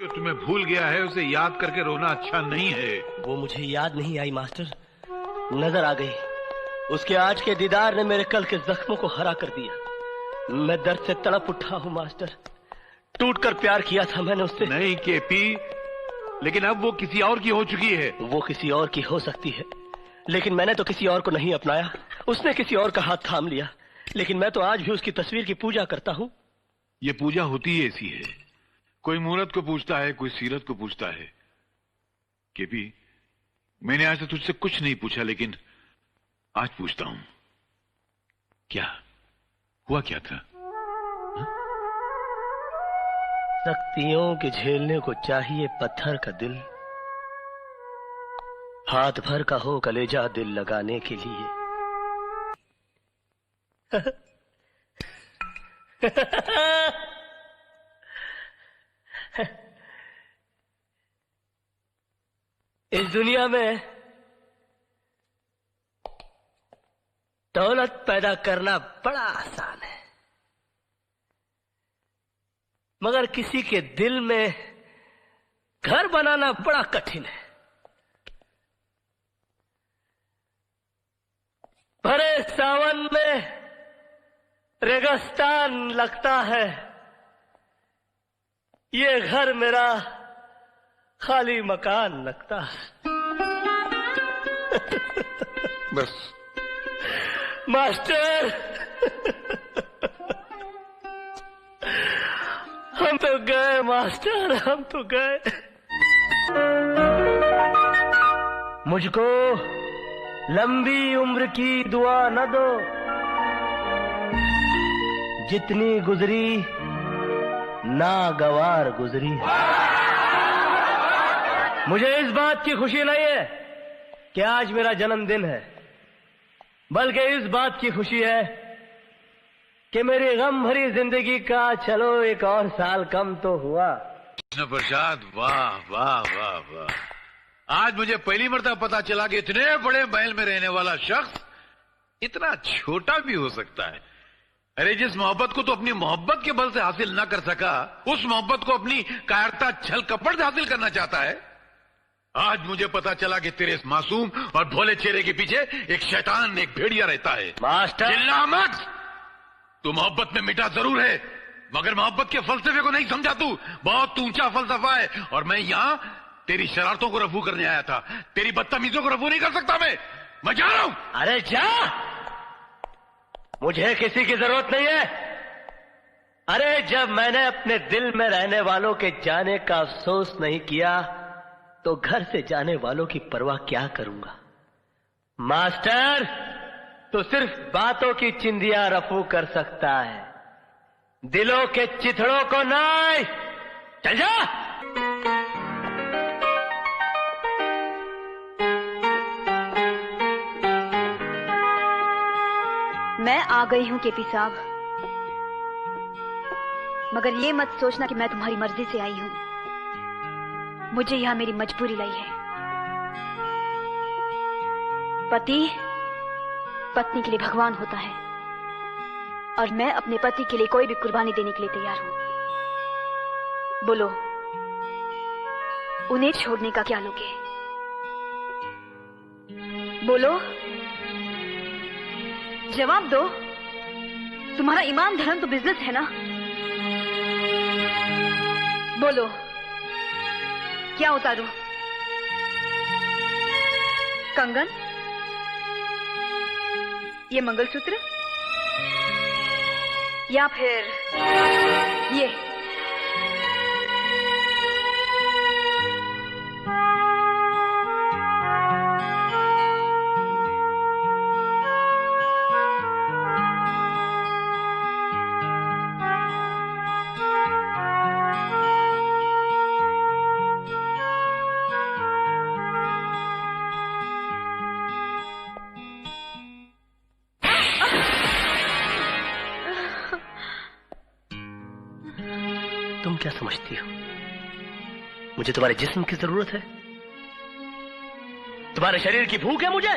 जो तुम्हें भूल गया है उसे याद करके रोना अच्छा नहीं है। वो मुझे याद नहीं आई मास्टर, नजर आ गई। उसके आज के दीदार ने मेरे कल के जख्मों को हरा कर दिया। मैं दर्द से तड़प उठा हूँ मास्टर। टूटकर प्यार किया था मैंने उससे। नहीं केपी, लेकिन अब वो किसी और की हो चुकी है। वो किसी और की हो सकती है, लेकिन मैंने तो किसी और को नहीं अपनाया। उसने किसी और का हाथ थाम लिया, लेकिन मैं तो आज भी उसकी तस्वीर की पूजा करता हूँ। ये पूजा होती ही ऐसी है, कोई मूरत को पूछता है, कोई सीरत को पूछता है। केपी, मैंने आज तक तुझसे कुछ नहीं पूछा, लेकिन आज पूछता हूं, क्या हुआ, क्या था? सख्तियों के झेलने को चाहिए पत्थर का दिल, हाथ भर का हो कलेजा दिल लगाने के लिए। इस दुनिया में दौलत पैदा करना बड़ा आसान है, मगर किसी के दिल में घर बनाना बड़ा कठिन है। भरे सावन में रेगिस्तान लगता है, ये घर मेरा खाली मकान लगता है। बस मास्टर, हम तो गए मास्टर, हम तो गए। मुझको लंबी उम्र की दुआ न दो, जितनी गुजरी नागवार गुजरी। मुझे इस बात की खुशी नहीं है कि आज मेरा जन्मदिन है, बल्कि इस बात की खुशी है कि मेरी गम भरी जिंदगी का चलो एक और साल कम तो हुआ। कृष्ण प्रसाद, वाह वाह वाह वाह। आज मुझे पहली मर्तबा पता चला कि इतने बड़े महल में रहने वाला शख्स इतना छोटा भी हो सकता है। अरे, जिस मोहब्बत को तो अपनी मोहब्बत के बल से हासिल ना कर सका, उस मोहब्बत को अपनी कायरता छल कपट से हासिल करना चाहता है। आज मुझे पता चला कि तेरे इस मासूम और भोले चेहरे के पीछे एक शैतान, एक भेड़िया रहता है। मास्टर, चिल्ला मत। तू मोहब्बत में मिटा जरूर है, मगर मोहब्बत के फलसफे को नहीं समझा। तू बहुत ऊंचा फलसफा है, और मैं यहां तेरी शरारतों को रफू करने आया था। तेरी बदतमीजों को रफू नहीं कर सकता मैं जा रहा हूं। अरे जा, मुझे किसी की जरूरत नहीं है। अरे, जब मैंने अपने दिल में रहने वालों के जाने का अफसोस नहीं किया, तो घर से जाने वालों की परवाह क्या करूंगा। मास्टर, तो सिर्फ बातों की चिंदियां रफू कर सकता है, दिलों के चिथड़ों को नहीं। चल जा। मैं आ गई हूं केपी साहब, मगर ये मत सोचना कि मैं तुम्हारी मर्जी से आई हूं। मुझे यहां मेरी मजबूरी लाई है। पति पत्नी के लिए भगवान होता है, और मैं अपने पति के लिए कोई भी कुर्बानी देने के लिए तैयार हूं। बोलो, उन्हें छोड़ने का क्या लोगे? बोलो, जवाब दो। तुम्हारा ईमान धर्म तो बिजनेस है ना? बोलो, क्या उतारूं? कंगन, ये मंगलसूत्र, या फिर ये? तुम क्या समझती हो, मुझे तुम्हारे जिस्म की जरूरत है? तुम्हारे शरीर की भूख है मुझे?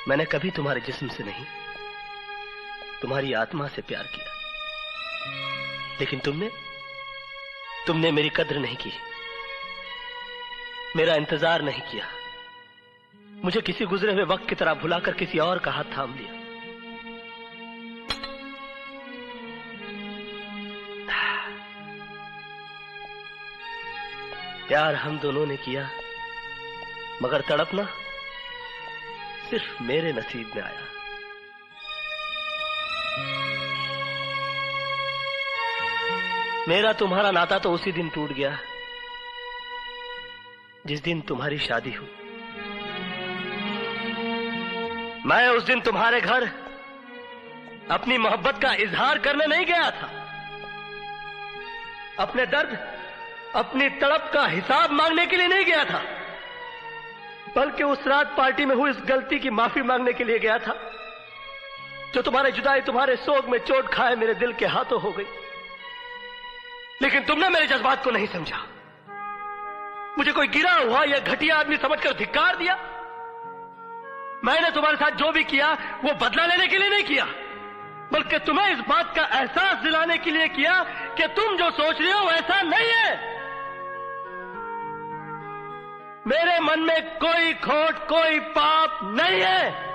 मैंने कभी तुम्हारे जिस्म से नहीं, तुम्हारी आत्मा से प्यार किया, लेकिन तुमने मेरी कद्र नहीं की, मेरा इंतजार नहीं किया, मुझे किसी गुजरे हुए वक्त की तरह भुलाकर किसी और का हाथ थाम लिया। प्यार हम दोनों ने किया, मगर तड़पना सिर्फ मेरे नसीब में आया। मेरा तुम्हारा नाता तो उसी दिन टूट गया जिस दिन तुम्हारी शादी हुई। मैं उस दिन तुम्हारे घर अपनी मोहब्बत का इजहार करने नहीं गया था, अपने दर्द, अपनी तड़प का हिसाब मांगने के लिए नहीं गया था, बल्कि उस रात पार्टी में हुई इस गलती की माफी मांगने के लिए गया था जो तुम्हारे जुदाई, तुम्हारे सोग में चोट खाए मेरे दिल के हाथों हो गई। लेकिन तुमने मेरे जज्बात को नहीं समझा, मुझे कोई गिरा हुआ या घटिया आदमी समझकर धिक्कार दिया। मैंने तुम्हारे साथ जो भी किया वो बदला लेने के लिए नहीं किया, बल्कि तुम्हें इस बात का एहसास दिलाने के लिए किया कि तुम जो सोच रहे हो ऐसा नहीं है। मेरे मन में कोई खोट, कोई पाप नहीं है।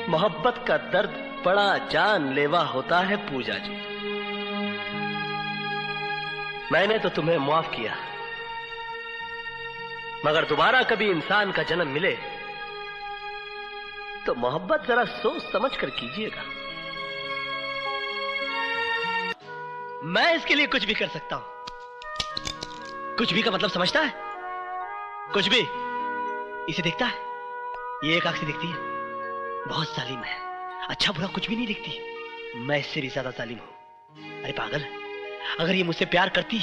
मोहब्बत का दर्द बड़ा जानलेवा होता है पूजा जी। मैंने तो तुम्हें माफ किया, मगर दोबारा कभी इंसान का जन्म मिले तो मोहब्बत जरा सोच समझ कर कीजिएगा। मैं इसके लिए कुछ भी कर सकता हूं। कुछ भी का मतलब समझता है? कुछ भी इसे देखता है, ये एक आंख से दिखती है, बहुत जालिम है, अच्छा बुरा कुछ भी नहीं दिखती। मैं इससे भी ज्यादा जालिम हूं। अरे पागल, अगर ये मुझसे प्यार करती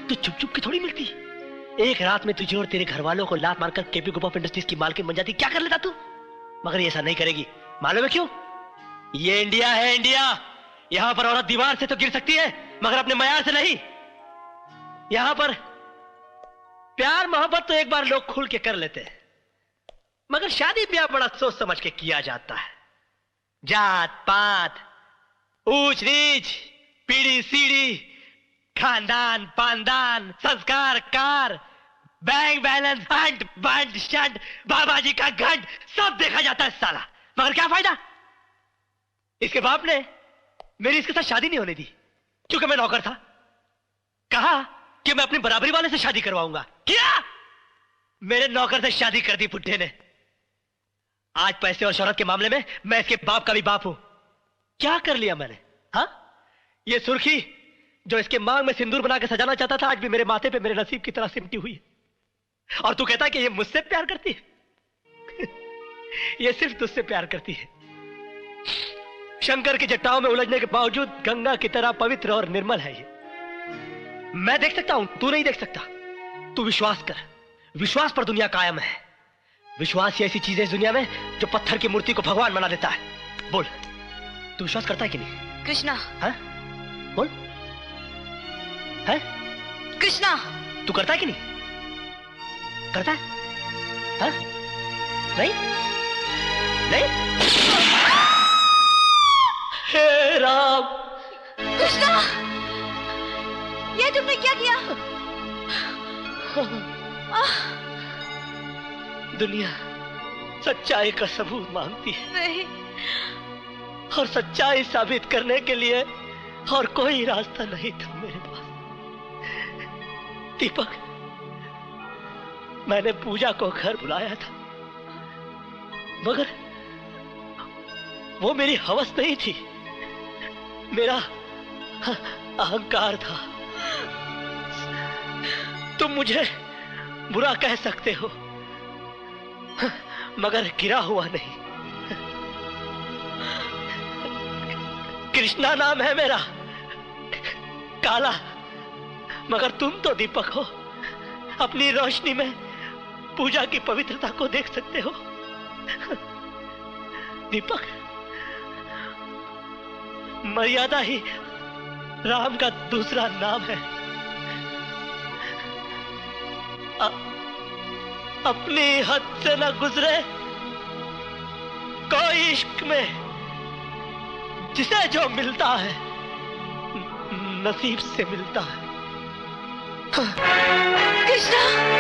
तो चुप चुप के थोड़ी मिलती। एक रात में तुझे और तेरे घर वालों को लात मारकर केपी ग्रुप ऑफ इंडस्ट्रीज की मालकिन बन जाती, क्या कर लेता तू? मगर ये ऐसा नहीं करेगी, मालूम है क्यों? ये इंडिया है, इंडिया। यहां पर औरत दीवार से तो गिर सकती है, मगर अपने मयार से नहीं। यहां पर प्यार मोहब्बत तो एक बार लोग खुल के कर लेते हैं, मगर शादी ब्याह बड़ा सोच समझ के किया जाता है। जात पात, ऊंच नीच, पीढ़ी सीढ़ी, खानदान पानदान, संस्कार कार, बैंक बैलेंस, हंट बंट शंट, बाबा जी का घंट, सब देखा जाता है साला। मगर क्या फायदा? इसके बाप ने मेरी इसके साथ शादी नहीं होने दी, क्योंकि मैं नौकर था। कहा कि मैं अपनी बराबरी वाले से शादी करवाऊंगा, किया। मेरे नौकर से शादी कर दी बुड्ढे ने। आज पैसे और शोहरत के मामले में मैं इसके बाप का भी बाप हूं। क्या कर लिया मैंने? हाँ, ये सुर्खी जो इसके मांग में सिंदूर बना के सजाना चाहता था, आज भी मेरे माथे पे मेरे नसीब की तरह सिमटी हुई है। और तू कहता है कि ये मुझसे प्यार करती है? ये सिर्फ तुझसे प्यार करती है। शंकर की जटाओं में उलझने के बावजूद गंगा की तरह पवित्र और निर्मल है ये। मैं देख सकता हूं, तू नहीं देख सकता। तू विश्वास कर, विश्वास पर दुनिया कायम है। विश्वास ही ऐसी चीज है इस दुनिया में जो पत्थर की मूर्ति को भगवान बना देता है। बोल, तू विश्वास करता है कि नहीं? कृष्णा। हाँ? बोल, है? कृष्णा, तू करता है कि नहीं? करता है? हाँ? नहीं? नहीं? हे राम! कृष्णा, ये तुमने क्या किया? दुनिया सच्चाई का सबूत मांगती है, नहीं। और सच्चाई साबित करने के लिए और कोई रास्ता नहीं था मेरे पास। दीपक, मैंने पूजा को घर बुलाया था, मगर वो मेरी हवस नहीं थी, मेरा अहंकार था। तुम मुझे बुरा कह सकते हो, मगर गिरा हुआ नहीं। कृष्णा नाम है मेरा, काला, मगर तुम तो दीपक हो। अपनी रोशनी में पूजा की पवित्रता को देख सकते हो। दीपक, मर्यादा ही राम का दूसरा नाम है। अपनी हद से न गुजरे कोई इश्क में जिसे जो मिलता है नसीब से मिलता है। कृष्णा